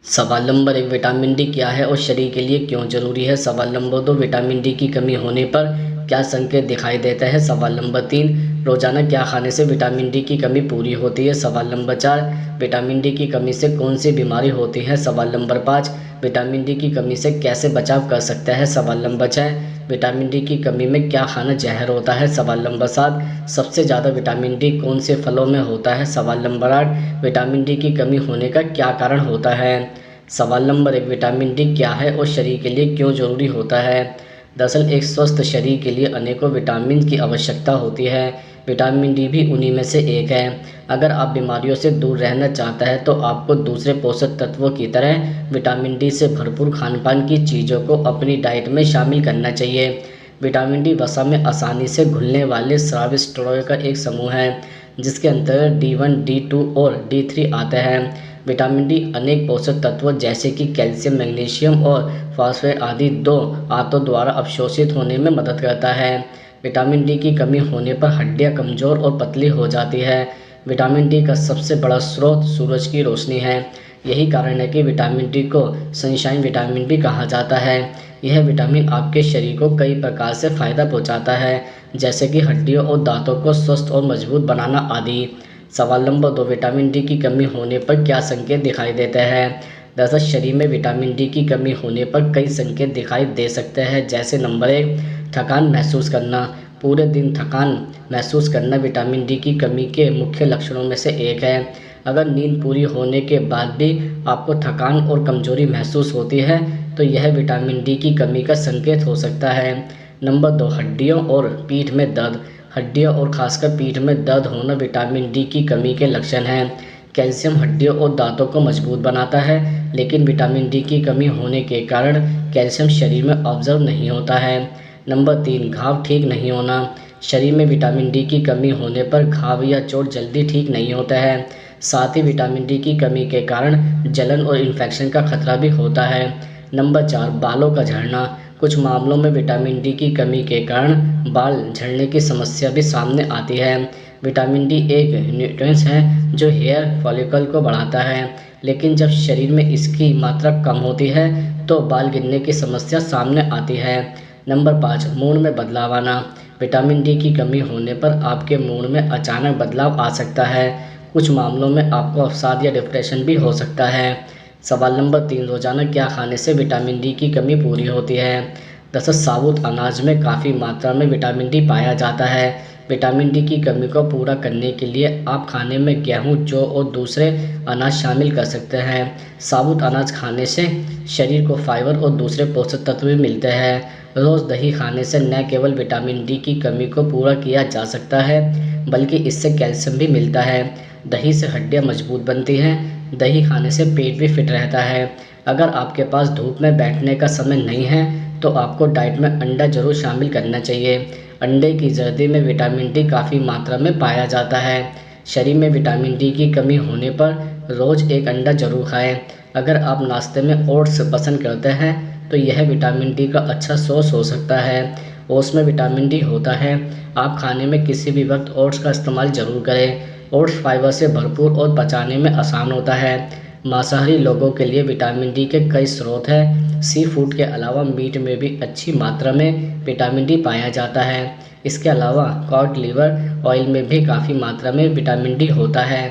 सवाल number 1, vitamin D क्या है और शरीर के लिए क्यों जरूरी है। सवाल नंबर 2, विटामिन डी की कमी होने पर क्या संकेत दिखाई देता है। सवाल नंबर 3, रोजाना क्या खाने से विटामिन डी की कमी पूरी होती है। सवाल नंबर 4, विटामिन डी की कमी से कौन सी बीमारी होती है। सवाल नंबर 5, विटामिन डी की कमी से कैसे बचाव कर सकता है। सवाल नंबर 6, विटामिन डी की कमी में क्या खाना जहर होता है। सवाल नंबर 7, सबसे ज़्यादा विटामिन डी कौन से फलों में होता है। सवाल नंबर 8, विटामिन डी की कमी होने का क्या कारण होता है। सवाल नंबर 1, विटामिन डी क्या है और शरीर के लिए क्यों जरूरी होता है। दरअसल एक स्वस्थ शरीर के लिए अनेकों विटामिन की आवश्यकता होती है। विटामिन डी भी उन्हीं में से एक है। अगर आप बीमारियों से दूर रहना चाहता है तो आपको दूसरे पोषक तत्वों की तरह विटामिन डी से भरपूर खान पान की चीज़ों को अपनी डाइट में शामिल करना चाहिए। विटामिन डी वसा में आसानी से घुलने वाले स्रावी स्टेरॉय का एक समूह है जिसके अंतर्गत D1, D2 और D3 आते हैं। विटामिन डी अनेक पोषक तत्वों जैसे कि कैल्शियम, मैग्नीशियम और फास्फोरेट आदि दो आंतों द्वारा अवशोषित होने में मदद करता है। विटामिन डी की कमी होने पर हड्डियां कमज़ोर और पतली हो जाती है। विटामिन डी का सबसे बड़ा स्रोत सूरज की रोशनी है। यही कारण है कि विटामिन डी को सनशाइन विटामिन भी कहा जाता है। यह विटामिन आपके शरीर को कई प्रकार से फ़ायदा पहुंचाता है, जैसे कि हड्डियों और दांतों को स्वस्थ और मजबूत बनाना आदि। सवाल नंबर 2, विटामिन डी की कमी होने पर क्या संकेत दिखाई देते हैं। दरअसल शरीर में विटामिन डी की कमी होने पर कई संकेत दिखाई दे सकते हैं, जैसे नंबर 1, थकान महसूस करना। पूरे दिन थकान महसूस करना विटामिन डी की कमी के मुख्य लक्षणों में से एक है। अगर नींद पूरी होने के बाद भी आपको थकान और कमजोरी महसूस होती है तो यह विटामिन डी की कमी का संकेत हो सकता है। नंबर 2, हड्डियों और पीठ में दर्द। हड्डियों और खासकर पीठ में दर्द होना विटामिन डी की कमी के लक्षण हैं। कैल्शियम हड्डियों और दांतों को मजबूत बनाता है, लेकिन विटामिन डी की कमी होने के कारण कैल्शियम शरीर में ऑब्जर्व नहीं होता है। नंबर 3, घाव ठीक नहीं होना। शरीर में विटामिन डी की कमी होने पर घाव या चोट जल्दी ठीक नहीं होता है। साथ ही विटामिन डी की कमी के कारण जलन और इन्फेक्शन का खतरा भी होता है। नंबर 4, बालों का झड़ना। कुछ मामलों में विटामिन डी की कमी के कारण बाल झड़ने की समस्या भी सामने आती है। विटामिन डी एक न्यूट्रिएंट है जो हेयर फॉलिकल को बढ़ाता है, लेकिन जब शरीर में इसकी मात्रा कम होती है तो बाल गिरने की समस्या सामने आती है। नंबर 5, मूड में बदलाव आना। विटामिन डी की कमी होने पर आपके मूड में अचानक बदलाव आ सकता है। कुछ मामलों में आपको अवसाद या डिप्रेशन भी हो सकता है। सवाल नंबर 3, रोजाना क्या खाने से विटामिन डी की कमी पूरी होती है। दरअसल साबुत अनाज में काफ़ी मात्रा में विटामिन डी पाया जाता है। विटामिन डी की कमी को पूरा करने के लिए आप खाने में गेहूं, जौ और दूसरे अनाज शामिल कर सकते हैं। साबुत अनाज खाने से शरीर को फाइबर और दूसरे पोषक तत्व भी मिलते हैं। रोज़ दही खाने से न केवल विटामिन डी की कमी को पूरा किया जा सकता है, बल्कि इससे कैल्शियम भी मिलता है। दही से हड्डियां मजबूत बनती हैं। दही खाने से पेट भी फिट रहता है। अगर आपके पास धूप में बैठने का समय नहीं है तो आपको डाइट में अंडा जरूर शामिल करना चाहिए। अंडे की जर्दी में विटामिन डी काफ़ी मात्रा में पाया जाता है। शरीर में विटामिन डी की कमी होने पर रोज़ एक अंडा जरूर खाएं। अगर आप नाश्ते में ओट्स पसंद करते हैं तो यह विटामिन डी का अच्छा सोर्स हो सकता है। ओट्स में विटामिन डी होता है। आप खाने में किसी भी वक्त ओट्स का इस्तेमाल जरूर करें। ओट्स फाइबर से भरपूर और पचाने में आसान होता है। मांसाहारी लोगों के लिए विटामिन डी के कई स्रोत हैं। सी फूड के अलावा मीट में भी अच्छी मात्रा में विटामिन डी पाया जाता है। इसके अलावा कॉड लिवर ऑयल में भी काफ़ी मात्रा में विटामिन डी होता है।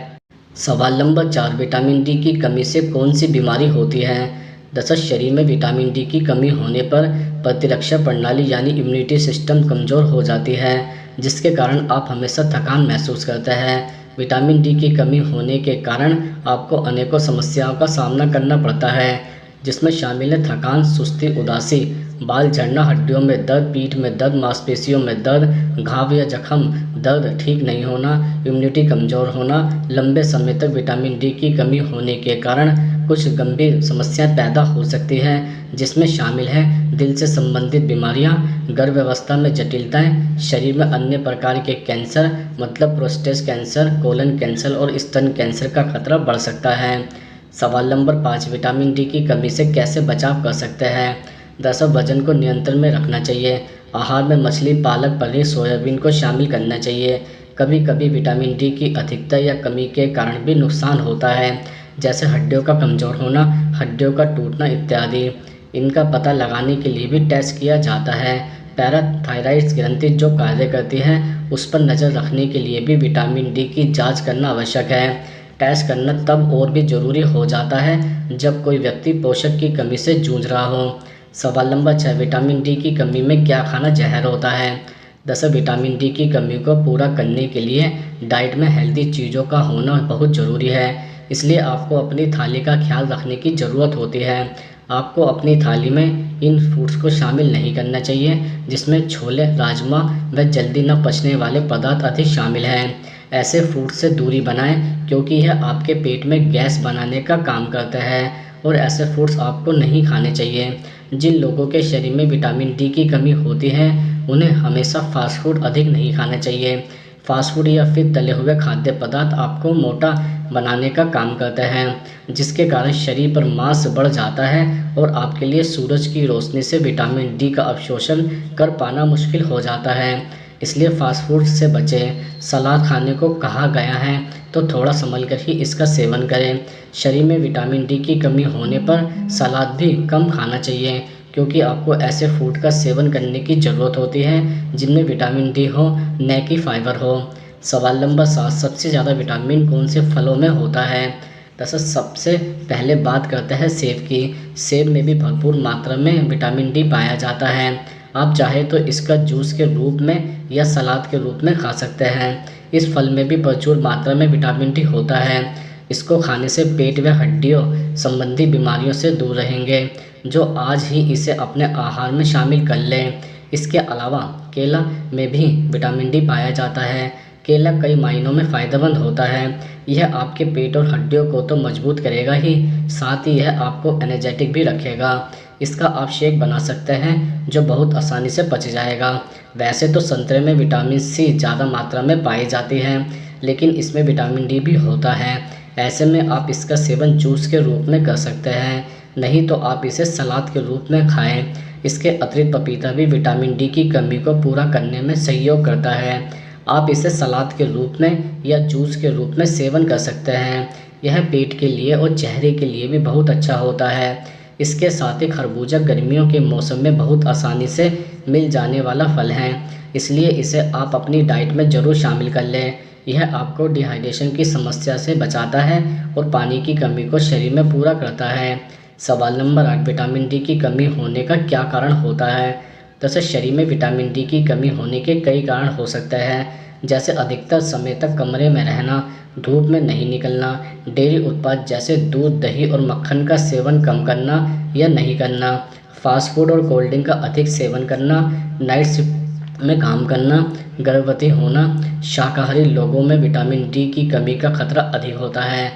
सवाल नंबर 4, विटामिन डी की कमी से कौन सी बीमारी होती है। दरअसल शरीर में विटामिन डी की कमी होने पर प्रतिरक्षा प्रणाली यानी इम्यूनिटी सिस्टम कमज़ोर हो जाती है, जिसके कारण आप हमेशा थकान महसूस करते हैं। विटामिन डी की कमी होने के कारण आपको अनेकों समस्याओं का सामना करना पड़ता है, जिसमें शामिल है थकान, सुस्ती, उदासी, बाल झड़ना, हड्डियों में दर्द, पीठ में दर्द, मांसपेशियों में दर्द, घाव या जख्म, दर्द ठीक नहीं होना, इम्यूनिटी कमज़ोर होना। लंबे समय तक विटामिन डी की कमी होने के कारण कुछ गंभीर समस्याएं पैदा हो सकती हैं, जिसमें शामिल है दिल से संबंधित बीमारियां, गर्भावस्था में जटिलताएं, शरीर में अन्य प्रकार के कैंसर मतलब प्रोस्टेट कैंसर, कोलन कैंसर और स्तन कैंसर का खतरा बढ़ सकता है। सवाल नंबर 5, विटामिन डी की कमी से कैसे बचाव कर सकते हैं। दरअसल वजन को नियंत्रण में रखना चाहिए। आहार में मछली, पालक, पनीर, सोयाबीन को शामिल करना चाहिए। कभी कभी विटामिन डी की अधिकता या कमी के कारण भी नुकसान होता है, जैसे हड्डियों का कमज़ोर होना, हड्डियों का टूटना इत्यादि। इनका पता लगाने के लिए भी टेस्ट किया जाता है। पैराथायराइड ग्रंथि जो कार्य करती है उस पर नज़र रखने के लिए भी विटामिन डी की जांच करना आवश्यक है। टेस्ट करना तब और भी ज़रूरी हो जाता है जब कोई व्यक्ति पोषक की कमी से जूझ रहा हो। सवाल नंबर 6, विटामिन डी की कमी में क्या खाना जहर होता है? दरअसल विटामिन डी की कमी को पूरा करने के लिए डाइट में हेल्दी चीज़ों का होना बहुत ज़रूरी है। इसलिए आपको अपनी थाली का ख्याल रखने की ज़रूरत होती है। आपको अपनी थाली में इन फूड्स को शामिल नहीं करना चाहिए जिसमें छोले, राजमा व जल्दी न पचने वाले पदार्थ अधिक शामिल हैं। ऐसे फूड से दूरी बनाएं क्योंकि यह आपके पेट में गैस बनाने का काम करता है और ऐसे फूड्स आपको नहीं खाने चाहिए। जिन लोगों के शरीर में विटामिन डी की कमी होती है उन्हें हमेशा फास्ट फूड अधिक नहीं खाना चाहिए। फास्ट फूड या फिर तले हुए खाद्य पदार्थ आपको मोटा बनाने का काम करते हैं जिसके कारण शरीर पर मांस बढ़ जाता है और आपके लिए सूरज की रोशनी से विटामिन डी का अवशोषण कर पाना मुश्किल हो जाता है। इसलिए फास्ट फूड से बचें। सलाद खाने को कहा गया है तो थोड़ा संभल कर ही इसका सेवन करें। शरीर में विटामिन डी की कमी होने पर सलाद भी कम खाना चाहिए क्योंकि आपको ऐसे फूड का सेवन करने की ज़रूरत होती है जिनमें विटामिन डी हो न कि फाइबर हो। सवाल नंबर 7, सबसे ज़्यादा विटामिन कौन से फलों में होता है? दरअसल सबसे पहले बात करते हैं सेब की। सेब में भी भरपूर मात्रा में विटामिन डी पाया जाता है। आप चाहे तो इसका जूस के रूप में या सलाद के रूप में खा सकते हैं। इस फल में भी प्रचुर मात्रा में विटामिन डी होता है। इसको खाने से पेट व हड्डियों संबंधी बीमारियों से दूर रहेंगे, जो आज ही इसे अपने आहार में शामिल कर लें। इसके अलावा केला में भी विटामिन डी पाया जाता है। केला कई मायनों में फ़ायदेमंद होता है। यह आपके पेट और हड्डियों को तो मजबूत करेगा ही, साथ ही यह आपको एनर्जेटिक भी रखेगा। इसका आप शेक बना सकते हैं जो बहुत आसानी से पच जाएगा। वैसे तो संतरे में विटामिन सी ज़्यादा मात्रा में पाई जाती है लेकिन इसमें विटामिन डी भी होता है। ऐसे में आप इसका सेवन जूस के रूप में कर सकते हैं, नहीं तो आप इसे सलाद के रूप में खाएं। इसके अतिरिक्त पपीता भी विटामिन डी की कमी को पूरा करने में सहयोग करता है। आप इसे सलाद के रूप में या जूस के रूप में सेवन कर सकते हैं। यह पेट के लिए और चेहरे के लिए भी बहुत अच्छा होता है। इसके साथ ही खरबूजा गर्मियों के मौसम में बहुत आसानी से मिल जाने वाला फल है, इसलिए इसे आप अपनी डाइट में ज़रूर शामिल कर लें। यह आपको डिहाइड्रेशन की समस्या से बचाता है और पानी की कमी को शरीर में पूरा करता है। सवाल नंबर 8, विटामिन डी की कमी होने का क्या कारण होता है? दरअसल शरीर में विटामिन डी की कमी होने के कई कारण हो सकते हैं, जैसे अधिकतर समय तक कमरे में रहना, धूप में नहीं निकलना, डेयरी उत्पाद जैसे दूध, दही और मक्खन का सेवन कम करना या नहीं करना, फास्ट फूड और कोल्ड ड्रिंक का अधिक सेवन करना, नाइट शिफ्ट में काम करना, गर्भवती होना। शाकाहारी लोगों में विटामिन डी की कमी का खतरा अधिक होता है।